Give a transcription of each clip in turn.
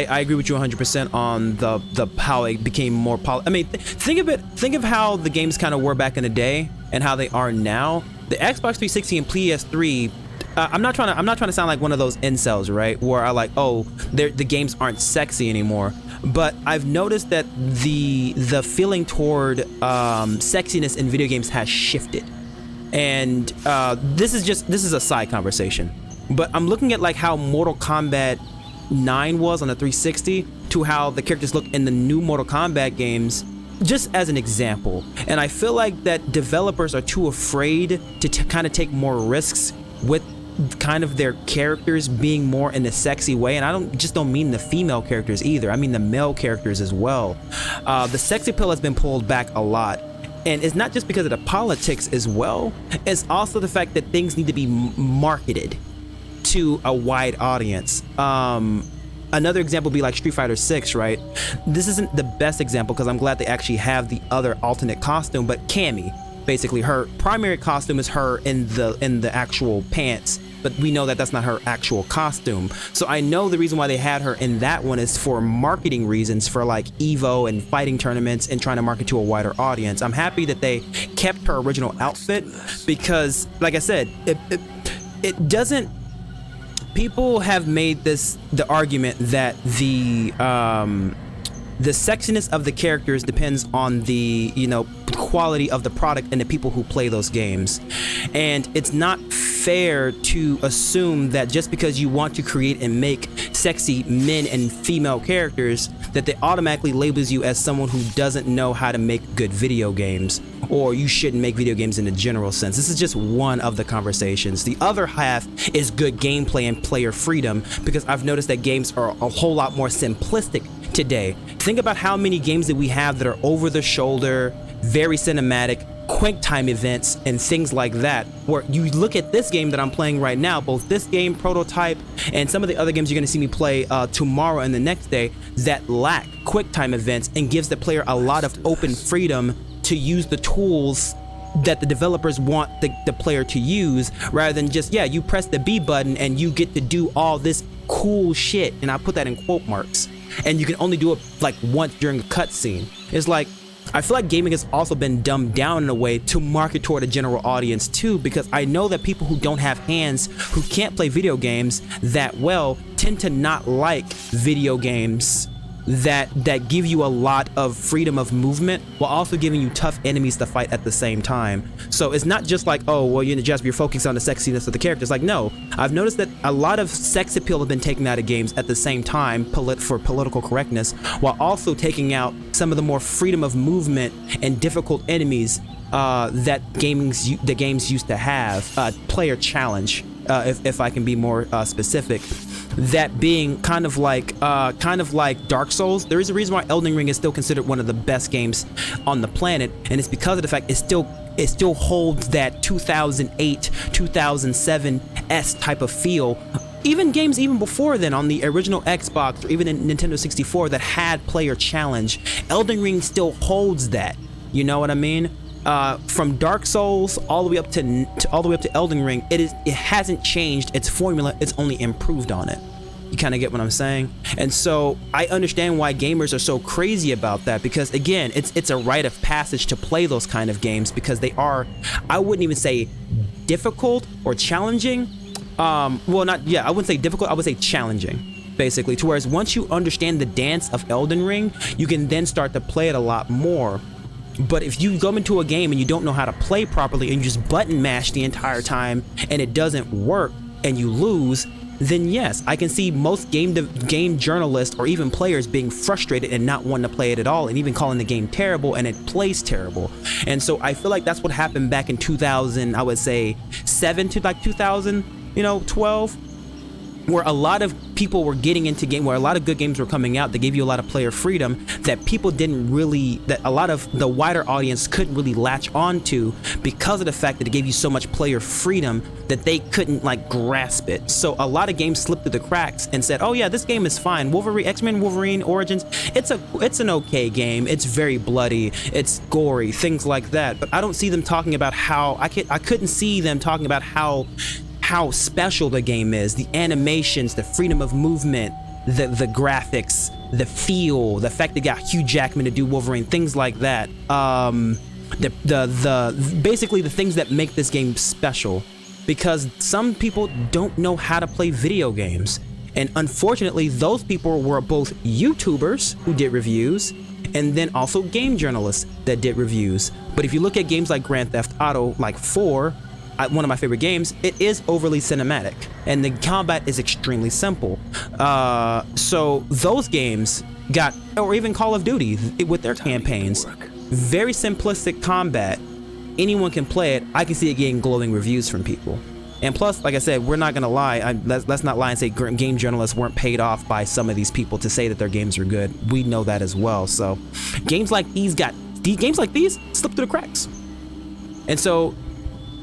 I agree with you 100% on the how it became more I mean, think of how the games kind of were back in the day and how they are now. The Xbox 360 and PS3, I'm not trying to sound like one of those incels, right? Where I like, oh, the games aren't sexy anymore. But I've noticed that the feeling toward sexiness in video games has shifted. And this is a side conversation. But I'm looking at like how Mortal Kombat 9 was on the 360 to how the characters look in the new Mortal Kombat games, just as an example. And I feel like that developers are too afraid to kind of take more risks with kind of their characters being more in a sexy way. And I don't mean the female characters either. I mean the male characters as well. The sex appeal has been pulled back a lot. And it's not just because of the politics as well. It's also the fact that things need to be marketed to a wide audience. Another example would be like Street Fighter 6, right? This isn't the best example because I'm glad they actually have the other alternate costume, but Cammy, basically her primary costume is her in the actual pants, but we know that that's not her actual costume. So I know the reason why they had her in that one is for marketing reasons, for like Evo and fighting tournaments and trying to market to a wider audience. I'm happy that they kept her original outfit because, like I said, it doesn't. People have made the argument that the sexiness of the characters depends on the quality of the product and the people who play those games, and it's not fair to assume that just because you want to create and make sexy men and female characters that they automatically labels you as someone who doesn't know how to make good video games, or you shouldn't make video games in a general sense. This is just one of the conversations. The other half is good gameplay and player freedom, because I've noticed that games are a whole lot more simplistic today. Think about how many games that we have that are over the shoulder, very cinematic, quick time events and things like that, where you look at this game that I'm playing right now, both this game, Prototype, and some of the other games you're going to see me play tomorrow and the next day, that lack quick time events and gives the player a lot of open freedom to use the tools that the developers want the player to use, rather than just, yeah, you press the B button and you get to do all this cool shit, and I put that in quote marks, and you can only do it like once during a cutscene. It's like, I feel like gaming has also been dumbed down in a way to market toward a general audience too, because I know that people who don't have hands, who can't play video games that well, tend to not like video games that give you a lot of freedom of movement while also giving you tough enemies to fight at the same time. So it's not just like, oh, well, you're focused on the sexiness of the characters. Like, no, I've noticed that a lot of sex appeal has been taken out of games at the same time for political correctness, while also taking out some of the more freedom of movement and difficult enemies that the games used to have. Player challenge, if I can be more specific. That being kind of like Dark Souls. There is a reason why Elden Ring is still considered one of the best games on the planet, and it's because of the fact it still holds that 2008, 2007-esque type of feel. Even games even before then on the original Xbox or even in Nintendo 64 that had player challenge, Elden Ring still holds that. You know what I mean? From Dark Souls all the way up to Elden Ring, it hasn't changed its formula, it's only improved on it. You kind of get what I'm saying? And so I understand why gamers are so crazy about that, because again, it's a rite of passage to play those kind of games, because they are, I wouldn't even say difficult or challenging. I wouldn't say difficult, I would say challenging, basically, to whereas once you understand the dance of Elden Ring, you can then start to play it a lot more. But if you go into a game and you don't know how to play properly and you just button mash the entire time and it doesn't work and you lose, then yes, I can see most game journalists or even players being frustrated and not wanting to play it at all, and even calling the game terrible, and it plays terrible. And so I feel like that's what happened back in 2000, I would say 7 to like 2012, where a lot of people were getting into where a lot of good games were coming out that gave you a lot of player freedom that people that a lot of the wider audience couldn't really latch on to, because of the fact that it gave you so much player freedom that they couldn't like grasp it. So a lot of games slipped through the cracks and said, oh yeah, this game is fine. X-Men Wolverine Origins, it's an okay game. It's very bloody, it's gory, things like that. But I don't see them talking about how, I couldn't see them talking about how special the game is, the animations, the freedom of movement, the graphics, the feel, the fact they got Hugh Jackman to do Wolverine, things like that. Basically the things that make this game special, because some people don't know how to play video games. And unfortunately, those people were both YouTubers who did reviews and then also game journalists that did reviews. But if you look at games like Grand Theft Auto, like 4, one of my favorite games, it is overly cinematic and the combat is extremely simple. So those games got, or even Call of Duty with their campaigns, very simplistic combat. Anyone can play it. I can see it getting glowing reviews from people. And plus, like I said, we're not gonna lie. Let's not lie and say game journalists weren't paid off by some of these people to say that their games are good. We know that as well. So games like these slip through the cracks. And so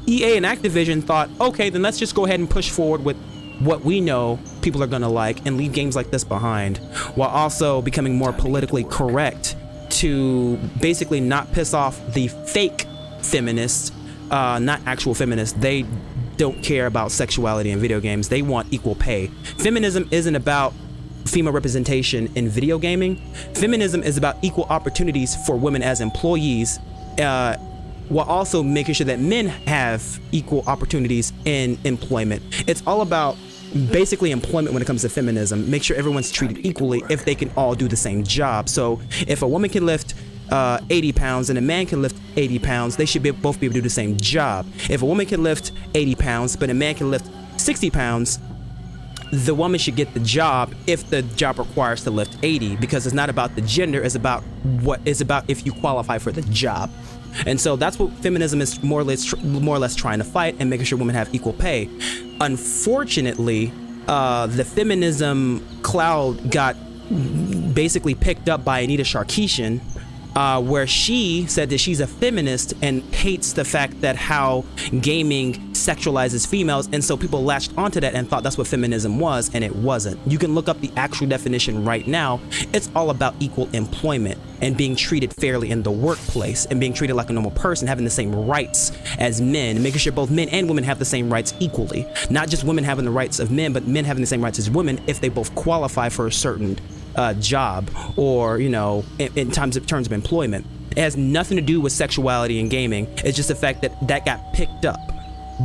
EA and Activision thought, okay, then let's just go ahead and push forward with what we know people are gonna like and leave games like this behind, while also becoming more politically correct to basically not piss off the fake feminists, not actual feminists. They don't care about sexuality in video games. They want equal pay. Feminism isn't about female representation in video gaming. Feminism is about equal opportunities for women as employees, while also making sure that men have equal opportunities in employment. It's all about basically employment when it comes to feminism. Make sure everyone's treated equally if they can all do the same job. So if a woman can lift 80 pounds and a man can lift 80 pounds, they should both be able to do the same job. If a woman can lift 80 pounds but a man can lift 60 pounds, the woman should get the job if the job requires to lift 80, because it's not about the gender, it's about if you qualify for the job. And so that's what feminism is more or less trying to fight, and making sure women have equal pay. Unfortunately, the feminism cloud got basically picked up by Anita Sarkeesian, where she said that she's a feminist and hates the fact that how gaming sexualizes females, and so people latched onto that and thought that's what feminism was, and it wasn't. You can look up the actual definition right now. It's all about equal employment and being treated fairly in the workplace and being treated like a normal person, having the same rights as men, making sure both men and women have the same rights equally. Not just women having the rights of men, but men having the same rights as women if they both qualify for a certain job, or in terms of employment. It has nothing to do with sexuality in gaming. It's just the fact that got picked up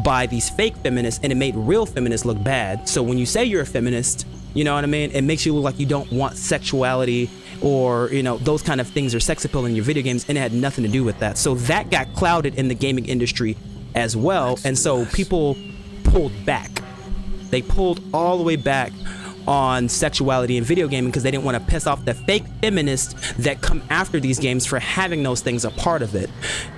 by these fake feminists, and it made real feminists look bad. So when you say you're a feminist, you know what I mean, it makes you look like you don't want sexuality or those kind of things, or sex appeal in your video games, and it had nothing to do with that. So that got clouded in the gaming industry as well, and so people pulled back. They pulled all the way back on sexuality in video gaming because they didn't want to piss off the fake feminists that come after these games for having those things a part of it,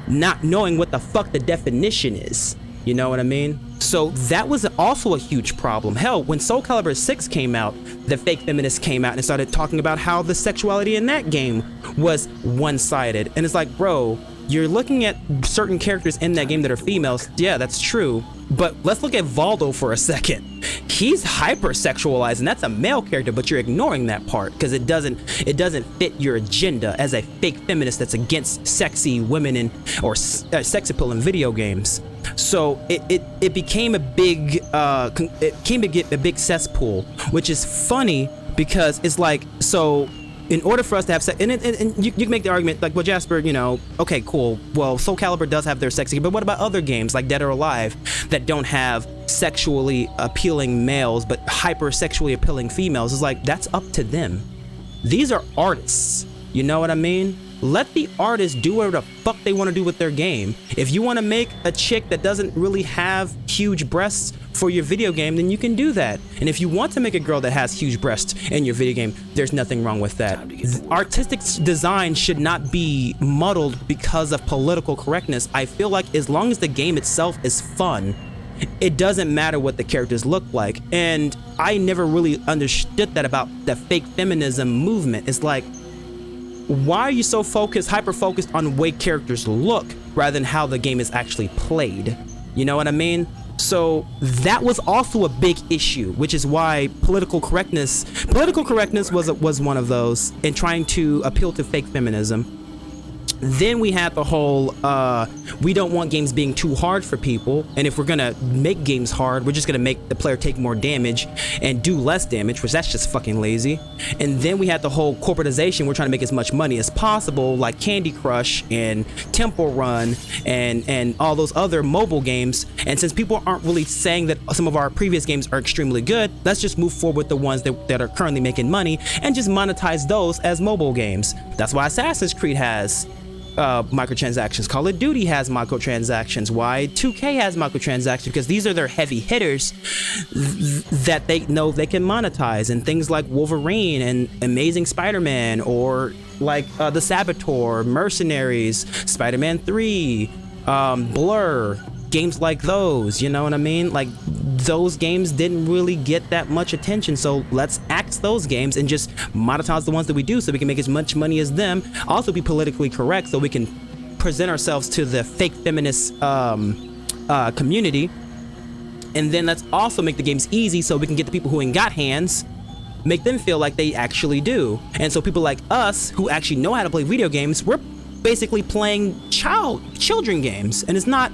not knowing what the fuck the definition is. You know what I mean? So that was also a huge problem. Hell, when Soul Calibur 6 came out, the fake feminists came out and started talking about how the sexuality in that game was one-sided. And it's like, bro, you're looking at certain characters in that game that are females. Yeah, that's true. But let's look at Valdo for a second. He's hypersexualized, and that's a male character, but you're ignoring that part because it doesn't fit your agenda as a fake feminist that's against sexy women or sex appeal in video games. So it became a big cesspool, which is funny because it's like, so in order for us to have sex, and you can make the argument like, well, Jasper, okay, cool. Well, Soul Calibur does have their sexy, but what about other games like Dead or Alive that don't have sexually appealing males but hyper sexually appealing females? It's like, that's up to them. These are artists. You know what I mean? Let the artists do whatever the fuck they want to do with their game. If you want to make a chick that doesn't really have huge breasts for your video game, then you can do that. And if you want to make a girl that has huge breasts in your video game, there's nothing wrong with that. Artistic design should not be muddled because of political correctness. I feel like as long as the game itself is fun, it doesn't matter what the characters look like. And I never really understood that about the fake feminism movement. It's like, why are you so hyper focused on the way characters look rather than how the game is actually played? You know what I mean? So that was also a big issue, which is why political correctness was one of those in trying to appeal to fake feminism. Then we had the whole, we don't want games being too hard for people, and if we're gonna make games hard, we're just gonna make the player take more damage and do less damage, which that's just fucking lazy. And then we had the whole corporatization, we're trying to make as much money as possible, like Candy Crush and Temple Run and all those other mobile games. And since people aren't really saying that some of our previous games are extremely good, let's just move forward with the ones that are currently making money and just monetize those as mobile games. That's why Assassin's Creed has microtransactions. Call of Duty has microtransactions. Why 2K has microtransactions? Because these are their heavy hitters that they know they can monetize, and things like Wolverine and Amazing Spider-Man, or like The Saboteur, Mercenaries, Spider-Man 3, Blur, games like those, you know what I mean? Like, those games didn't really get that much attention, so let's axe those games and just monetize the ones that we do so we can make as much money as them. Also be politically correct so we can present ourselves to the fake feminist community. And then let's also make the games easy so we can get the people who ain't got hands, make them feel like they actually do. And so people like us who actually know how to play video games, we're basically playing children games, and it's not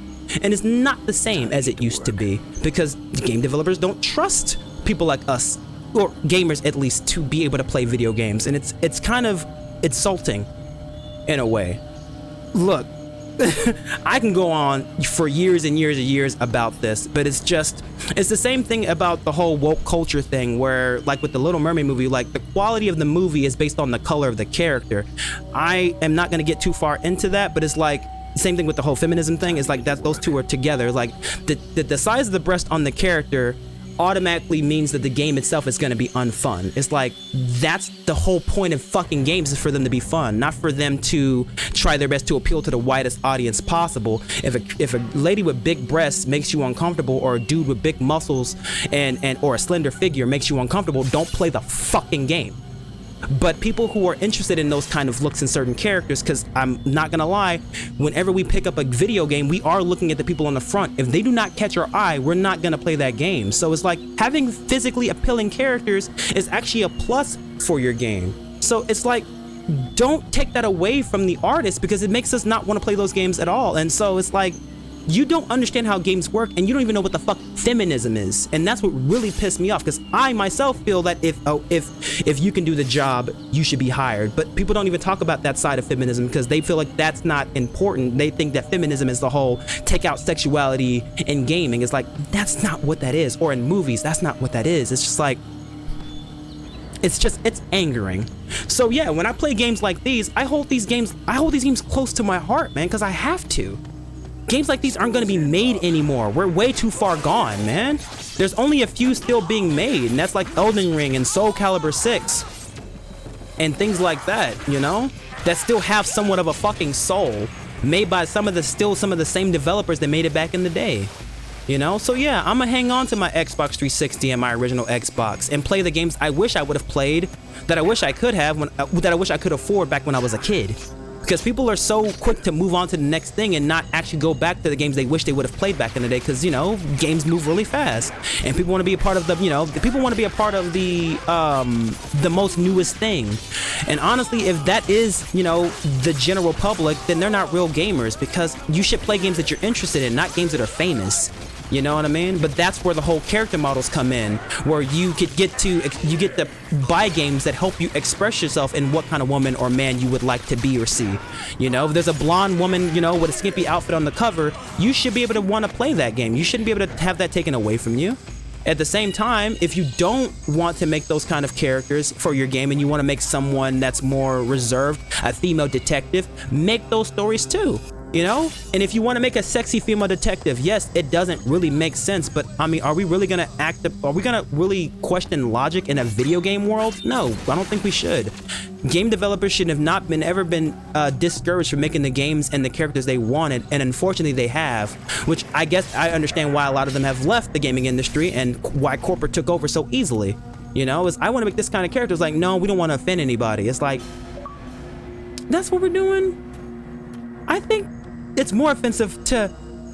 the same as it used to be, because game developers don't trust people like us, or gamers at least, to be able to play video games, and it's kind of insulting in a way. Look, I can go on for years and years and years about this, but it's the same thing about the whole woke culture thing, where like with the Little Mermaid movie, like the quality of the movie is based on the color of the character. I am not going to get too far into that, but it's like same thing with the whole feminism thing. Is like that those two are together. Like the size of the breast on the character automatically means that the game itself is going to be unfun. It's like, that's the whole point of fucking games, is for them to be fun, not for them to try their best to appeal to the widest audience possible. If a lady with big breasts makes you uncomfortable, or a dude with big muscles or a slender figure makes you uncomfortable, don't play the fucking game. But people who are interested in those kind of looks in certain characters, because I'm not gonna lie, whenever we pick up a video game, we are looking at the people on the front. If they do not catch our eye, we're not gonna play that game. So it's like, having physically appealing characters is actually a plus for your game. So it's like, don't take that away from the artist, because it makes us not want to play those games at all. And so it's like, you don't understand how games work, and you don't even know what the fuck feminism is. And that's what really pissed me off, because I myself feel that if you can do the job, you should be hired. But people don't even talk about that side of feminism, because they feel like that's not important. They think that feminism is the whole take out sexuality in gaming. It's like, that's not what that is. Or in movies, that's not what that is. It's just like, it's angering. So yeah, when I play games like these, I hold these games close to my heart, man, because I have to. Games like these aren't going to be made anymore. We're way too far gone, man. There's only a few still being made, and that's like Elden Ring and Soul Calibur 6 and things like that, you know, that still have somewhat of a fucking soul, made by some of the same developers that made it back in the day, you know. So yeah, I'm gonna hang on to my Xbox 360 and my original Xbox and play the games I wish I would have played, that I wish I could have, that I wish I could afford back when I was a kid. Because people are so quick to move on to the next thing and not actually go back to the games they wish they would have played back in the day, because, you know, games move really fast, and people want to be a part of the most newest thing. And honestly, if that is, you know, the general public, then they're not real gamers, because you should play games that you're interested in, not games that are famous. You know what I mean? But that's where the whole character models come in, where you get to buy games that help you express yourself in what kind of woman or man you would like to be or see. You know, if there's a blonde woman, you know, with a skimpy outfit on the cover, you should be able to want to play that game. You shouldn't be able to have that taken away from you. At the same time, if you don't want to make those kind of characters for your game, and you want to make someone that's more reserved, a female detective, make those stories too. You know, and if you want to make a sexy female detective, yes, it doesn't really make sense, but I mean, are we really gonna really question logic in a video game world? No, I don't think we should. Game developers should have not ever been discouraged from making the games and the characters they wanted, and unfortunately they have, which I guess I understand why a lot of them have left the gaming industry and why corporate took over so easily. You know, is I want to make this kind of character. It's like, no, we don't want to offend anybody. It's like, that's what we're doing? I think it's more offensive to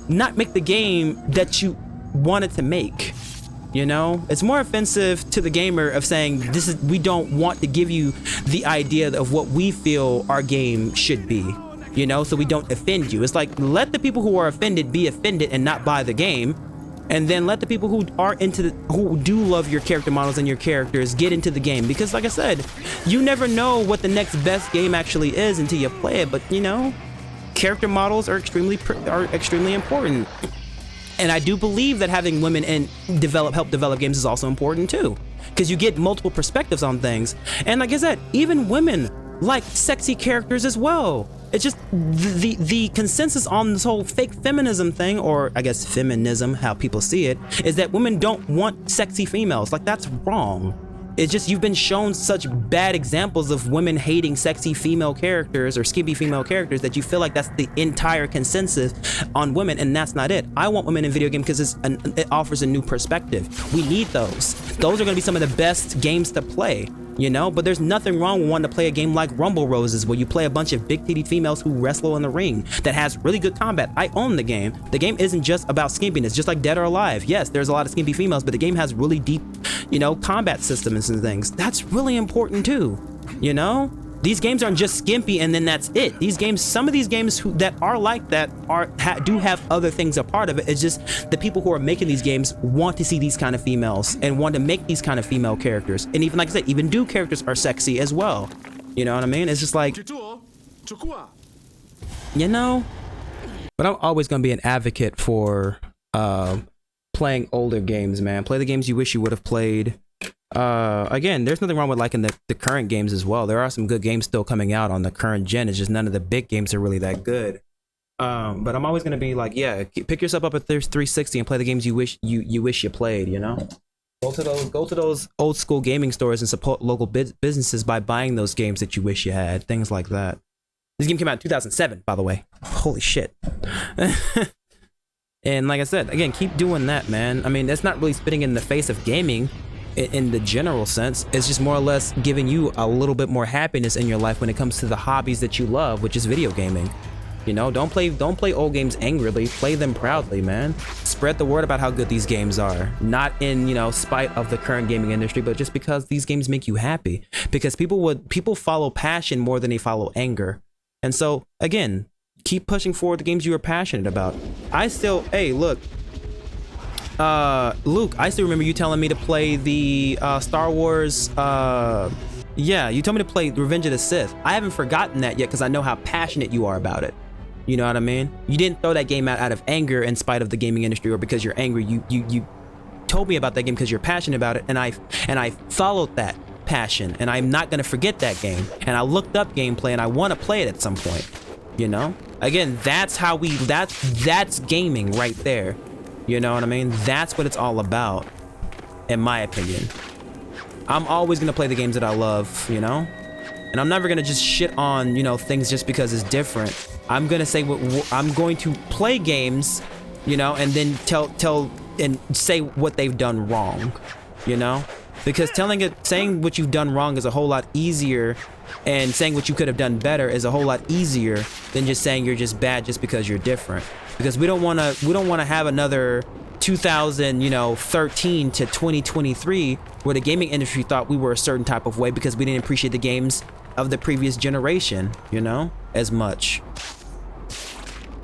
not make the game that you wanted to make. You know, it's more offensive to the gamer of saying, we don't want to give you the idea of what we feel our game should be. you know, so we don't offend you. It's like, let the people who are offended be offended and not buy the game, and then let the people who are who do love your character models and your characters get into the game. Because like I said, you never know what the next best game actually is until you play it. But you know, character models are extremely important. And I do believe that having women help develop games is also important too, because you get multiple perspectives on things. And like I said, even women like sexy characters as well. It's just the consensus on this whole fake feminism thing, or I guess feminism, how people see it, is that women don't want sexy females. Like, that's wrong. It's just, you've been shown such bad examples of women hating sexy female characters or skimpy female characters that you feel like that's the entire consensus on women, and that's not it. I want women in video games because it offers a new perspective. We need those. Those are going to be some of the best games to play, you know? But there's nothing wrong with wanting to play a game like Rumble Roses, where you play a bunch of big-titted females who wrestle in the ring, that has really good combat. I own the game. The game isn't just about skimpiness, just like Dead or Alive. Yes, there's a lot of skimpy females, but the game has really deep, you know, combat systems and things. That's really important too, you know? These games aren't just skimpy and then that's it. These games, some of these games that are like that do have other things a part of it. It's just the people who are making these games want to see these kind of females and want to make these kind of female characters. And even like I said, even dude characters are sexy as well. You know what I mean? It's just like, you know, but I'm always going to be an advocate for playing older games, man. Play the games you wish you would have played. Again, there's nothing wrong with liking the current games as well. There are some good games still coming out on the current gen. It's just none of the big games are really that good. But I'm always gonna be like, yeah, pick yourself up at 360 and play the games you wish you played. You know, go to those old school gaming stores and support local businesses by buying those games that you wish you had. Things like that. This game came out in 2007, by the way. Holy shit. And like I said, again, keep doing that, man. I mean, that's not really spitting in the face of gaming in the general sense. It's just more or less giving you a little bit more happiness in your life when it comes to the hobbies that you love, which is video gaming. You know, don't play old games angrily, play them proudly, man. Spread the word about how good these games are, not in, you know, spite of the current gaming industry, but just because these games make you happy. Because people follow passion more than they follow anger. And so again, keep pushing forward the games you are passionate about. Hey, look, Luke, I still remember you telling me to play the Star Wars, yeah, you told me to play Revenge of the Sith. I haven't forgotten that yet because I know how passionate you are about it. You know what I mean? You didn't throw that game out of anger in spite of the gaming industry or because you're angry. You told me about that game because you're passionate about it, and I followed that passion, and I'm not gonna forget that game. And I looked up gameplay and I want to play it at some point. You know? Again, that's gaming right there. You know what I mean? That's what it's all about, in my opinion. I'm always gonna play the games that I love, you know? And I'm never gonna just shit on, you know, things just because it's different. I'm gonna say I'm going to play games, you know, and then tell and say what they've done wrong, you know? Because saying what you've done wrong is a whole lot easier, and saying what you could have done better is a whole lot easier than just saying you're just bad just because you're different. Because we don't want to have another 2013 to 2023 where the gaming industry thought we were a certain type of way because we didn't appreciate the games of the previous generation, you know, as much.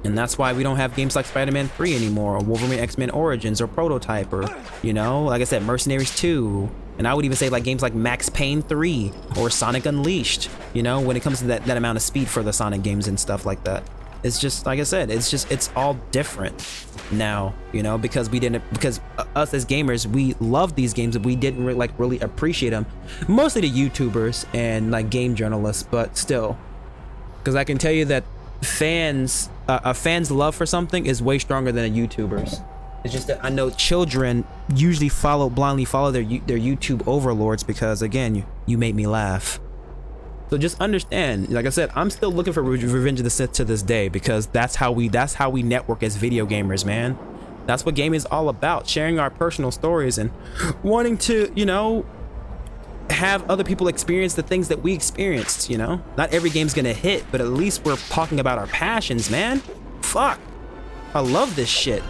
And that's why we don't have games like Spider-Man 3 anymore, or Wolverine X-Men Origins, or Prototype, or, you know, like I said, Mercenaries 2. And I would even say like games like Max Payne 3 or Sonic Unleashed, you know, when it comes to that amount of speed for the Sonic games and stuff like that. It's just, like I said, it's all different now, you know, because us as gamers, we love these games and we didn't really appreciate them. Mostly the YouTubers and like game journalists, but still. Because I can tell you that a fan's love for something is way stronger than a YouTuber's. It's just that I know children usually blindly follow their YouTube overlords because, again, you made me laugh. So just understand, like I said, I'm still looking for Revenge of the Sith to this day because that's how we network as video gamers, man. That's what gaming is all about, sharing our personal stories and wanting to, you know, have other people experience the things that we experienced, you know? Not every game's gonna hit, but at least we're talking about our passions, man. Fuck. I love this shit.